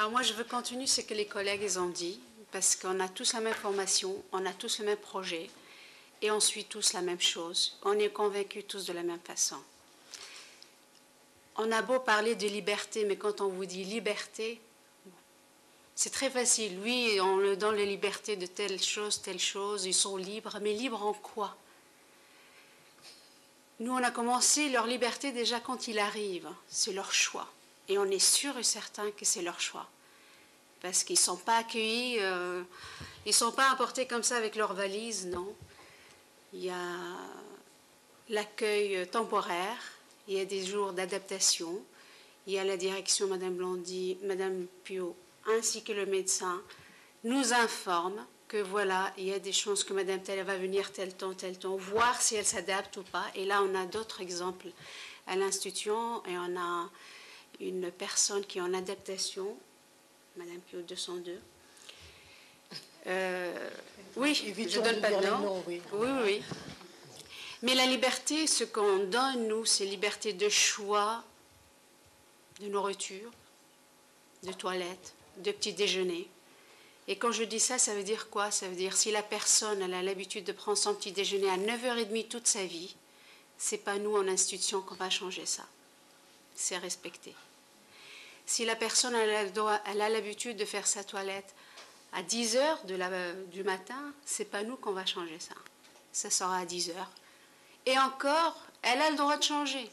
Alors moi, je veux continuer ce que les collègues ils ont dit, parce qu'on a tous la même formation, on a tous le même projet, et on suit tous la même chose. On est convaincus tous de la même façon. On a beau parler de liberté, mais quand on vous dit liberté, c'est très facile. Oui, on leur donne la liberté de telle chose, ils sont libres, mais libres en quoi? Nous, on a commencé leur liberté déjà quand ils arrivent, c'est leur choix. Et on est sûr et certain que c'est leur choix. Parce qu'ils ne sont pas accueillis, ils ne sont pas apportés comme ça avec leurs valises, non. Il y a l'accueil temporaire, il y a des jours d'adaptation, il y a la direction, Madame Blondy, Madame Pio, ainsi que le médecin, nous informent que voilà, il y a des chances que Madame telle va venir tel temps, voir si elle s'adapte ou pas. Et là, on a d'autres exemples à l'institution et on a une personne qui est en adaptation, Madame Pio 202. Oui, je ne donne pas de nom. Oui. Mais la liberté, ce qu'on donne, nous, c'est liberté de choix, de nourriture, de toilette, de petit déjeuner. Et quand je dis ça, ça veut dire quoi? Ça veut dire si la personne elle a l'habitude de prendre son petit déjeuner à 9h30 toute sa vie, c'est pas nous en institution qu'on va changer ça. C'est respecté. Si la personne elle a l'habitude de faire sa toilette à 10h du matin, c'est pas nous qu'on va changer ça. Ça sera à 10h. Et encore, elle a le droit de changer.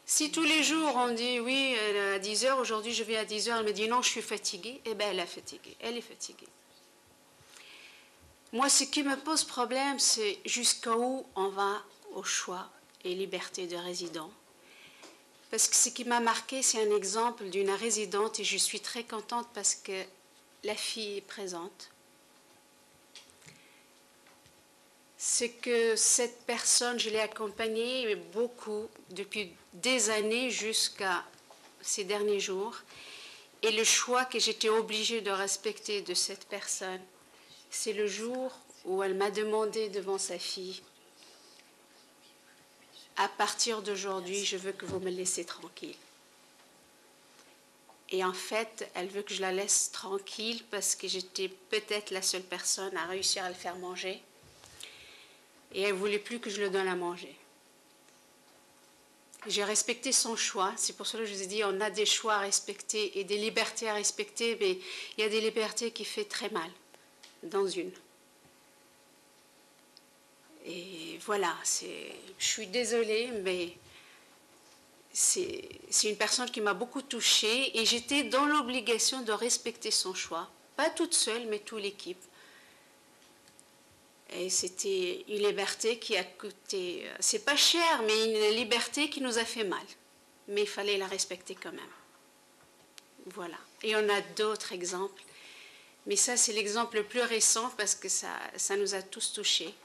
Si tous les jours on dit oui, à 10h, aujourd'hui je vais à 10h, elle me dit non, je suis fatiguée, eh bien elle est fatiguée, elle est fatiguée. Moi, ce qui me pose problème, c'est jusqu'où on va au choix et liberté de résident. Parce que ce qui m'a marqué, c'est un exemple d'une résidente et je suis très contente parce que la fille est présente. C'est que cette personne, je l'ai accompagnée beaucoup depuis des années jusqu'à ces derniers jours. Et le choix que j'étais obligée de respecter de cette personne, c'est le jour où elle m'a demandé devant sa fille, à partir d'aujourd'hui, je veux que vous me laissez tranquille. Et en fait, elle veut que je la laisse tranquille parce que j'étais peut-être la seule personne à réussir à le faire manger. Et elle ne voulait plus que je le donne à manger. J'ai respecté son choix. C'est pour cela que je vous ai dit, on a des choix à respecter et des libertés à respecter, mais il y a des libertés qui font très mal dans une. Et voilà, je suis désolée, mais c'est une personne qui m'a beaucoup touchée et j'étais dans l'obligation de respecter son choix. Pas toute seule, mais toute l'équipe. Et c'était une liberté qui a coûté, c'est pas cher, mais une liberté qui nous a fait mal. Mais il fallait la respecter quand même. Voilà. Et on a d'autres exemples. Mais ça, c'est l'exemple le plus récent parce que ça nous a tous touchés.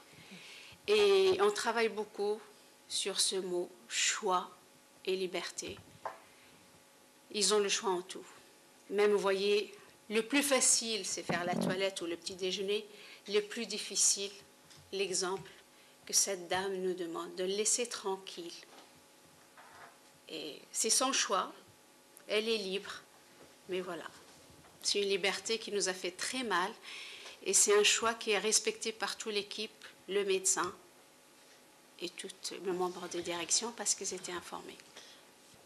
Et on travaille beaucoup sur ce mot choix et liberté. Ils ont le choix en tout. Même, vous voyez, le plus facile, c'est faire la toilette ou le petit déjeuner. Le plus difficile, l'exemple que cette dame nous demande, de le laisser tranquille. Et c'est son choix, elle est libre, mais voilà. C'est une liberté qui nous a fait très mal et c'est un choix qui est respecté par toute l'équipe, le médecin et tous les membres de direction parce qu'ils étaient informés.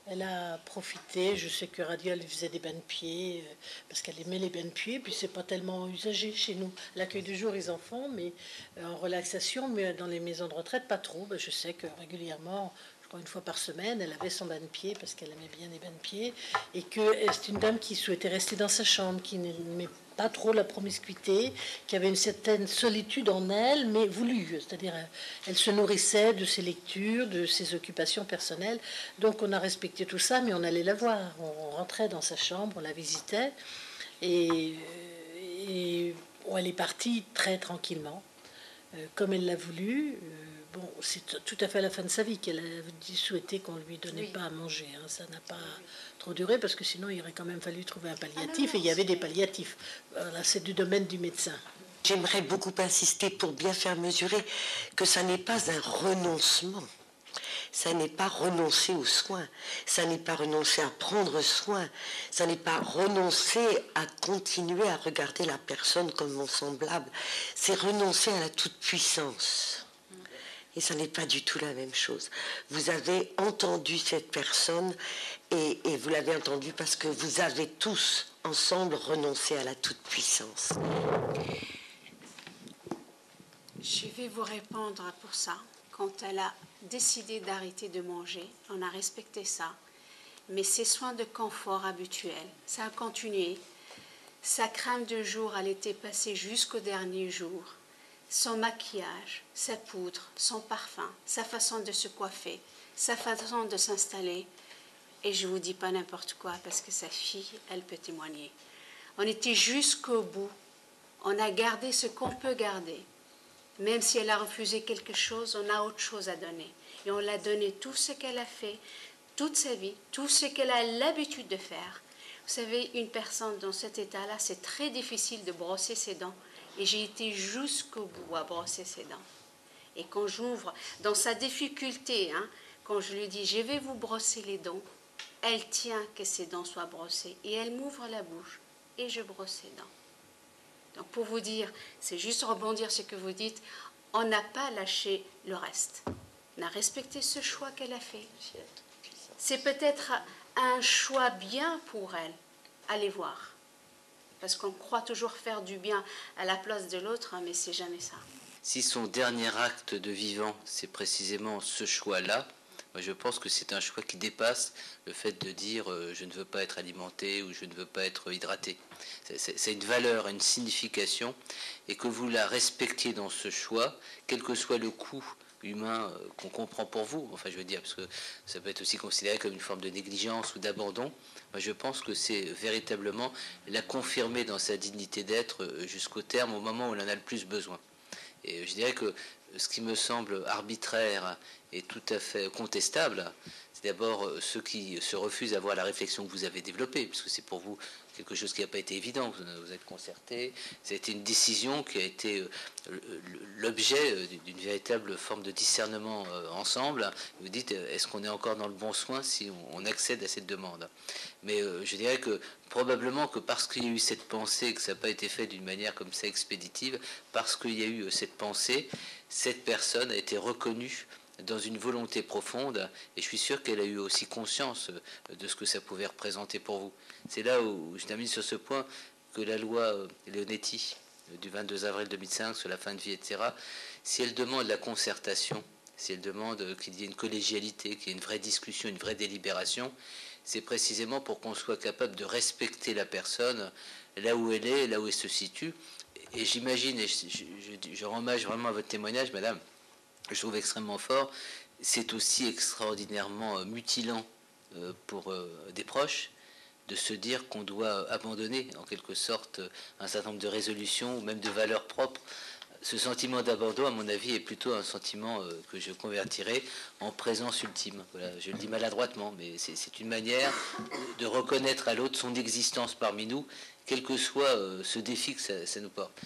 Elle a profité, je sais que Radio, elle faisait des bains de pieds, parce qu'elle aimait les bains de pieds, puis c'est pas tellement usagé chez nous. L'accueil du jour, ils en font, mais en relaxation, mais dans les maisons de retraite, pas trop. Je sais que régulièrement, je crois une fois par semaine, elle avait son bain de pied, parce qu'elle aimait bien les bains de pied, et que c'est une dame qui souhaitait rester dans sa chambre, qui n'aimait pas trop la promiscuité, qui avait une certaine solitude en elle, mais voulue, c'est-à-dire elle se nourrissait de ses lectures, de ses occupations personnelles, donc on a respecté tout ça, mais on allait la voir, on rentrait dans sa chambre, on la visitait, et elle est partie très tranquillement, comme elle l'a voulu. Bon, c'est tout à fait à la fin de sa vie qu'elle a souhaité qu'on lui donnait pas à manger. Hein. Ça n'a pas trop duré parce que sinon il aurait quand même fallu trouver un palliatif et il y avait des palliatifs. Là, c'est du domaine du médecin. J'aimerais beaucoup insister pour bien faire mesurer que ça n'est pas un renoncement. ça n'est pas renoncer aux soins, ça n'est pas renoncer à prendre soin, ça n'est pas renoncer à continuer à regarder la personne comme mon semblable, c'est renoncer à la toute-puissance. Et ça n'est pas du tout la même chose. Vous avez entendu cette personne et vous l'avez entendue parce que vous avez tous ensemble renoncé à la toute-puissance. Je vais vous répondre pour ça. Quand elle a décidé d'arrêter de manger, on a respecté ça. Mais ses soins de confort habituels, ça a continué. Sa crème de jour, elle était passée jusqu'au dernier jour. Son maquillage, sa poudre, son parfum, sa façon de se coiffer, sa façon de s'installer. Et je ne vous dis pas n'importe quoi parce que sa fille, elle peut témoigner. On était jusqu'au bout. On a gardé ce qu'on peut garder. Même si elle a refusé quelque chose, on a autre chose à donner. Et on l'a donné tout ce qu'elle a fait, toute sa vie, tout ce qu'elle a l'habitude de faire. Vous savez, une personne dans cet état-là, c'est très difficile de brosser ses dents. Et j'ai été jusqu'au bout à brosser ses dents. Et quand j'ouvre, dans sa difficulté, quand je lui dis « je vais vous brosser les dents », elle tient que ses dents soient brossées. Et elle m'ouvre la bouche et je brosse ses dents. Donc pour vous dire, c'est juste rebondir ce que vous dites, on n'a pas lâché le reste. On a respecté ce choix qu'elle a fait. C'est peut-être un choix bien pour elle. Allez voir. Parce qu'on croit toujours faire du bien à la place de l'autre, mais c'est jamais ça. Si son dernier acte de vivant, c'est précisément ce choix-là, moi je pense que c'est un choix qui dépasse le fait de dire je ne veux pas être alimenté ou je ne veux pas être hydraté. C'est une valeur, une signification, et que vous la respectiez dans ce choix, quel que soit le coût humain qu'on comprend pour vous, enfin je veux dire, parce que ça peut être aussi considéré comme une forme de négligence ou d'abandon. Moi je pense que c'est véritablement la confirmer dans sa dignité d'être jusqu'au terme, au moment où on en a le plus besoin. Et je dirais que ce qui me semble arbitraire et tout à fait contestable, c'est d'abord ceux qui se refusent à voir la réflexion que vous avez développée, puisque c'est pour vous quelque chose qui n'a pas été évident, vous êtes concerté, ça a été une décision qui a été l'objet d'une véritable forme de discernement ensemble. Vous dites, est-ce qu'on est encore dans le bon soin si on accède à cette demande? Mais je dirais que probablement que parce qu'il y a eu cette pensée, que ça n'a pas été fait d'une manière comme ça expéditive, parce qu'il y a eu cette pensée, cette personne a été reconnue dans une volonté profonde, et je suis sûr qu'elle a eu aussi conscience de ce que ça pouvait représenter pour vous. C'est là où je termine sur ce point que la loi Leonetti du 22 avril 2005 sur la fin de vie, etc., si elle demande la concertation, si elle demande qu'il y ait une collégialité, qu'il y ait une vraie discussion, une vraie délibération, c'est précisément pour qu'on soit capable de respecter la personne là où elle est, là où elle se situe. Et j'imagine, et je rends hommage vraiment à votre témoignage, madame, je trouve extrêmement fort, c'est aussi extraordinairement mutilant pour des proches de se dire qu'on doit abandonner en quelque sorte un certain nombre de résolutions ou même de valeurs propres. Ce sentiment d'abandon, à mon avis, est plutôt un sentiment que je convertirais en présence ultime. Voilà, je le dis maladroitement, mais c'est une manière de reconnaître à l'autre son existence parmi nous, quel que soit ce défi que ça nous porte.